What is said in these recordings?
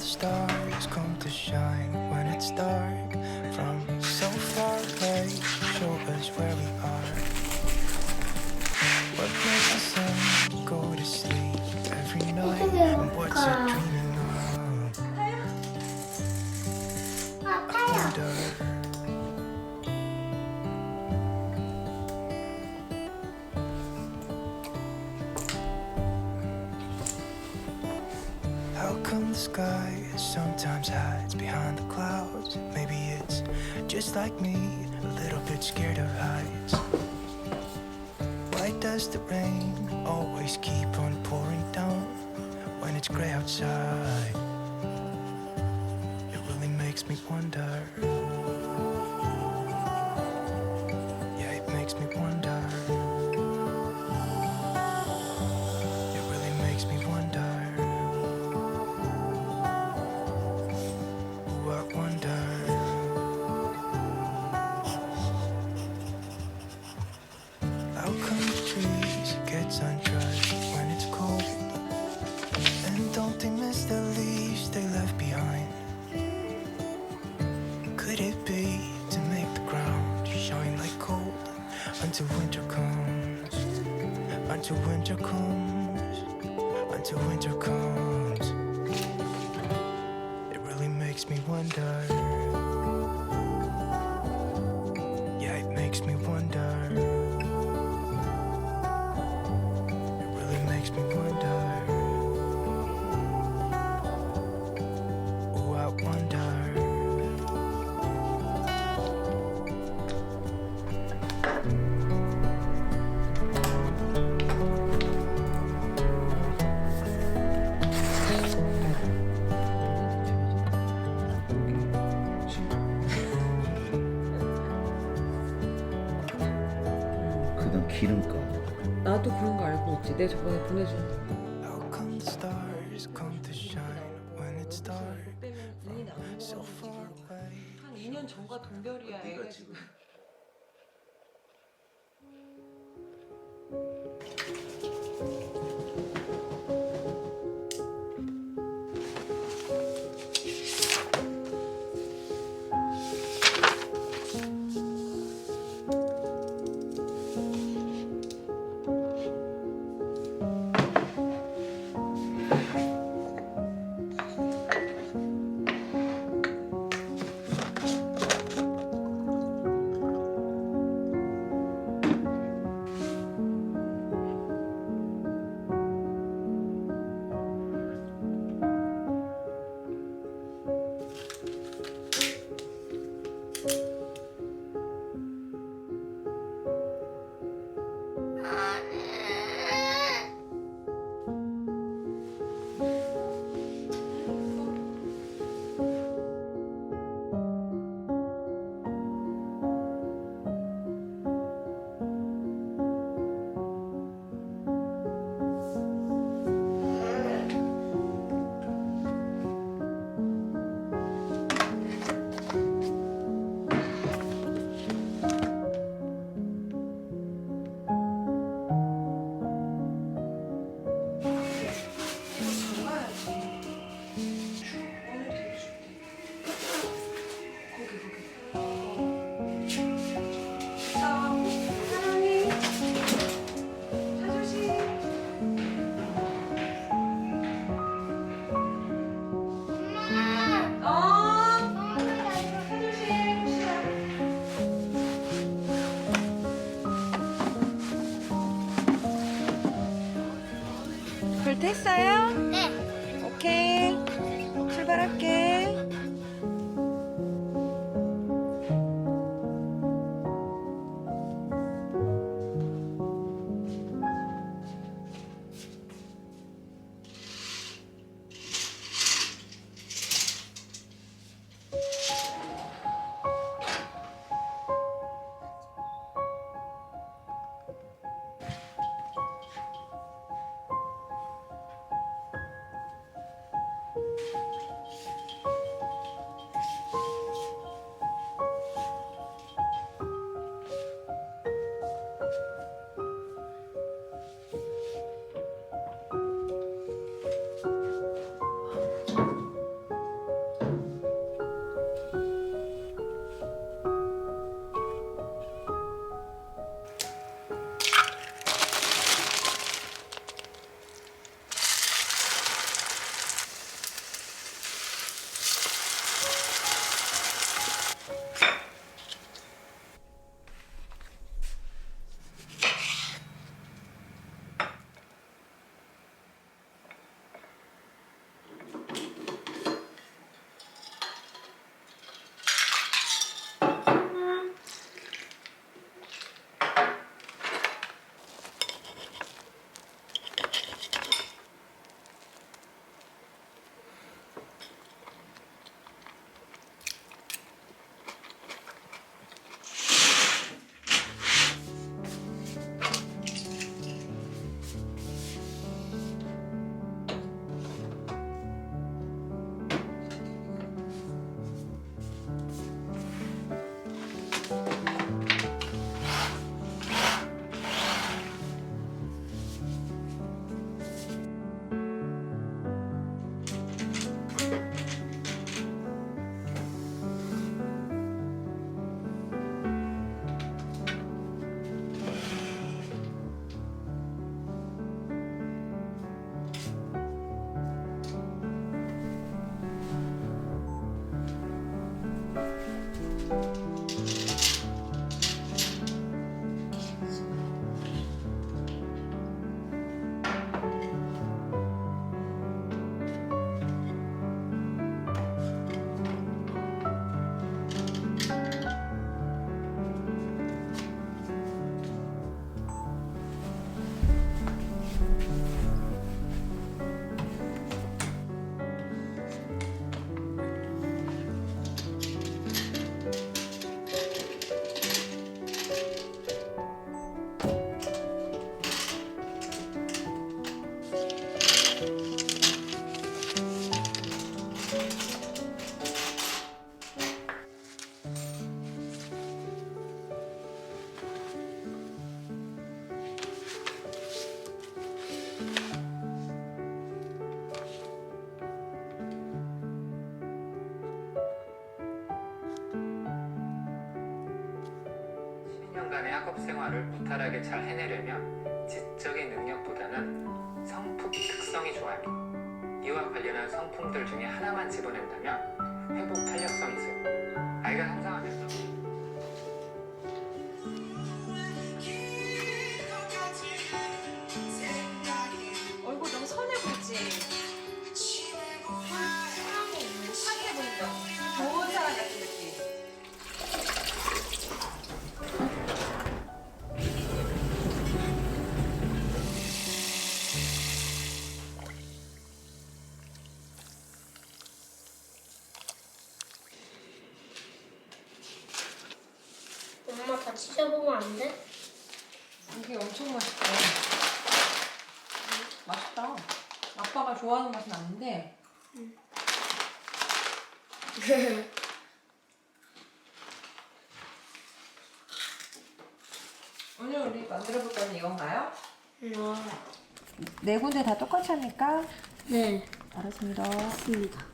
the stars come to shine when it's dark? From so far away, show us where we are. What makes the sun go to sleep every night? And what's it dreaming of? I wonder. How come the sky sometimes hides behind the clouds? Maybe it's just like me, a little bit scared of heights. Why does the rain always keep on pouring down when it's gray outside? It really makes me wonder. Yeah, it makes me wonder. It really makes me wonder. I wonder. How come the trees get undressed when it's cold? And don't they miss the leaves they left behind? Could it be to make the ground shine like gold until winter comes? Until winter comes. Until winter comes. It really makes me wonder. Yeah, it makes me wonder. It really makes me wonder. Oh, I wonder. 그다음 기름값. 나도 그런 거 알고 있지. 내 저번에 보내준 How come the stars come to shine when it's dark? So far away. 한 2년 전과 동결이야. 애가 지금. 불 뗐어요? 네. 오케이. 출발할게. 10년간의 학업 생활을 무탈하게 잘 해내려면 지적인 능력보다는 성품 특성이 좋아요. 이와 관련한 성품들 중에 하나만 집어낸다면 회복 탄력성이 있어요. 아이가 성장하면서 얼굴 너무 선해 보이지? 착해 보인다. 좋은 사람 같은 느낌. 엄마 다 찢어보면 안 돼? 이게 엄청 맛있다. 맛있다. 아빠가 좋아하는 맛은 아닌데. 오늘 우리 만들어 볼 거는 이건가요? 네 군데 다 똑같이 하니까. 네, 알았습니다. 맞습니다.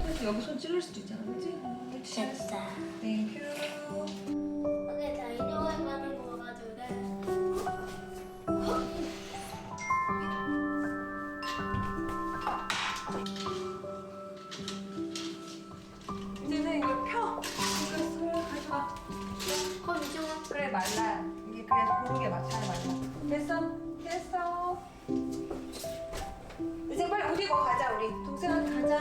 그래서 여기 손 찔릴 수도 있잖아, 그치? 됐다. 땡큐. 어제 다 인형을 가는 거 가지고 이제는 이걸 펴. 이거 가져가. 그럼 이쪽은 그래 말라. 이게 그래서 고르게 맞춰야 말라. 됐어? 됐어. 이제 빨리 우리 거 가자 우리. 동생한테 가자.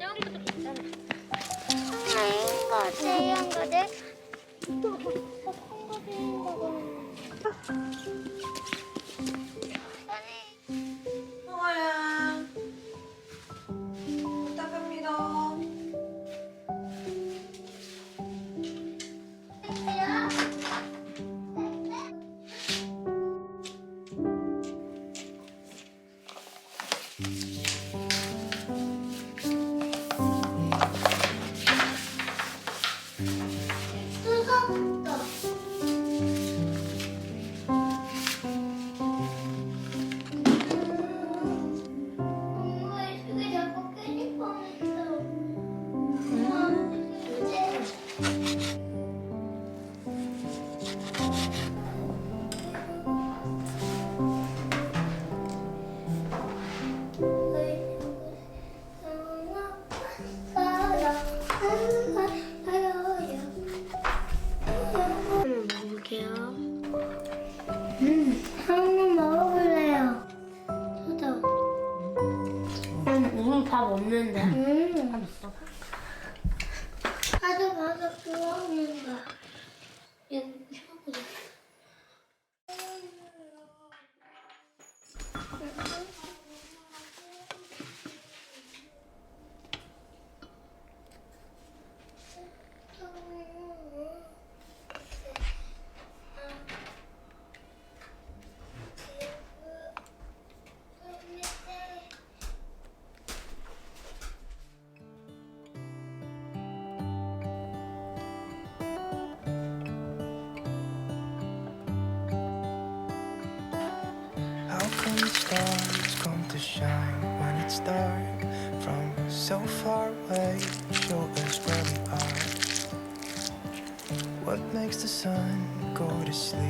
여기도 있잖아. 이거 세연 거들. 성아야. 부탁합니다. 뜨겁다. 엄마 이게 자꾸 깨질 뻔했어. 이제 먹을게요. 한번 먹어볼래요. 저도. 오늘 밥 없는데. 밥 있어. 가서 가서 그거 없는가. 이거 쳐보자. How come the stars come to shine when it's dark? From so far away, show us where we are. What makes the sun go to sleep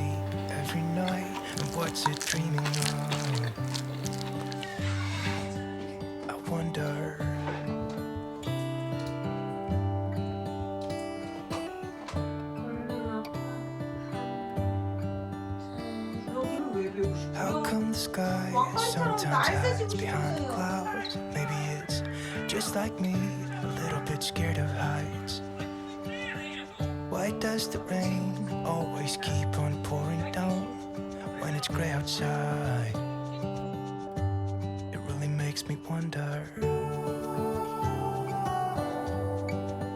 every night? And what's it dreaming of? I wonder. 여기를 왜 배우고 How 싶어? come the sky sometimes hides behind the clouds? Maybe it's just like me, a little bit scared of heights. Why does the rain always keep on pouring down when it's gray outside? It really makes me wonder.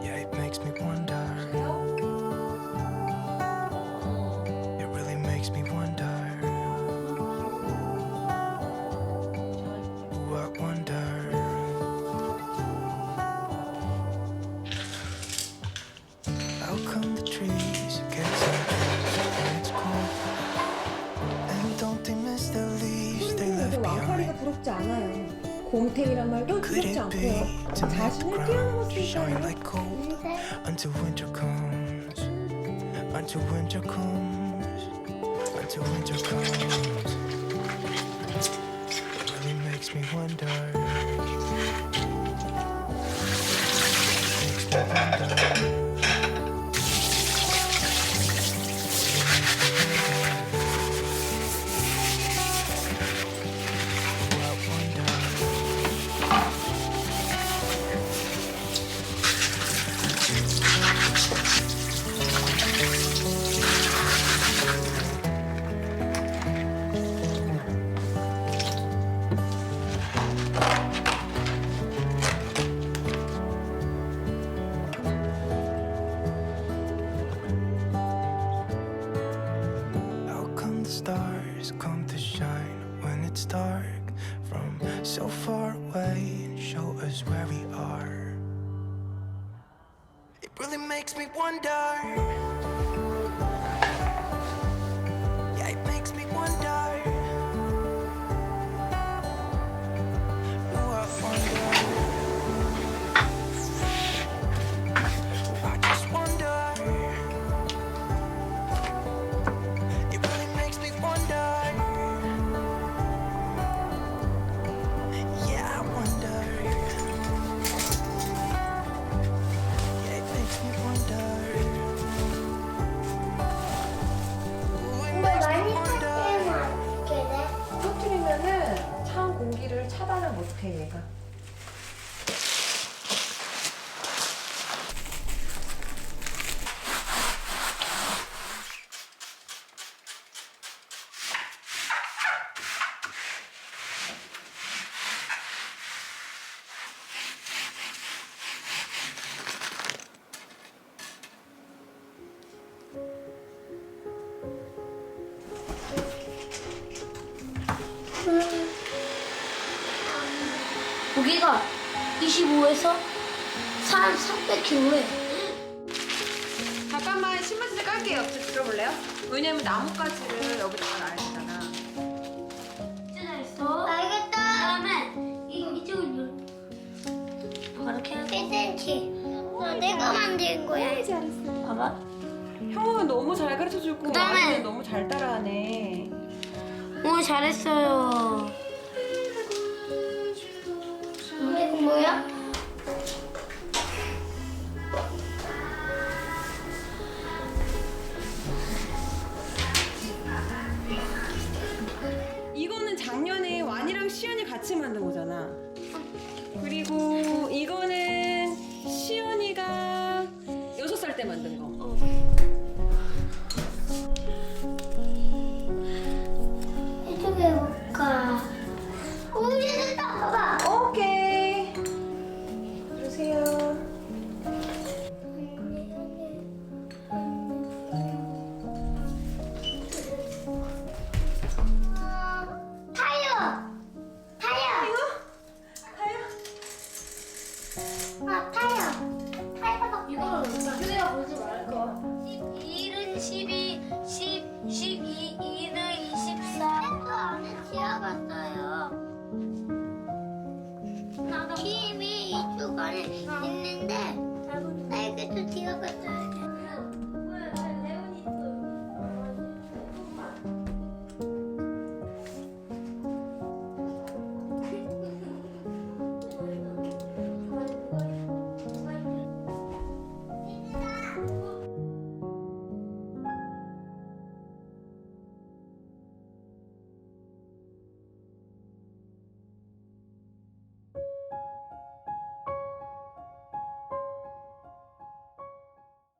Yeah, it makes me wonder. It really makes me wonder. Ooh, I wonder. 뭉탱이란 말도 Could 두렵지 it be 않고요. to make the 자신을 ground 뛰어넘을 수 shine 있어요. like gold until winter comes? Until winter comes? Until winter comes? It really makes me wonder. Makes me wonder. How come the stars come to shine when it's dark from so far away and show us where we are? It really makes me wonder. Yeah, it makes me wonder. Oh, I wonder. I just wonder. It really makes me wonder. Yeah, I wonder. Yeah, it makes me wonder. Ooh, it 근데 makes me 많이 wonder. 섞이면 어떻게 돼? 터뜨리면은 찬 공기를 차단을 못해 얘가. 여기가 25에서 300kg에. 잠깐만 신문지 깔게요. 들어볼래요? 왜냐면 나뭇가지를 여기다가 놔야 되잖아. 진짜 잘했어. 알겠다. 그다음에 이쪽을 이렇게 1cm. 내가 만든 거야. 잘했어. 봐봐. 형은 너무 잘 가르쳐주고 그다음에- 아이는 너무 잘 따라하네. 오, 잘했어요. 이거 뭐야? 이거는 작년에 완이랑 시연이 같이 만든 거잖아. 그리고 이거는 시연이가 6살 때 만든 거. 이쪽에 해볼까? 오, 얘 됐다. 봐봐. 오케이. 주세요. 타요. 타요. 타요. 이거 유리가 보지 말까? 1은 12, 12, 2는 24. 또 안에 지어봤어요. 힘이 이 주간에 있는데, 딸기도 지어봤어요.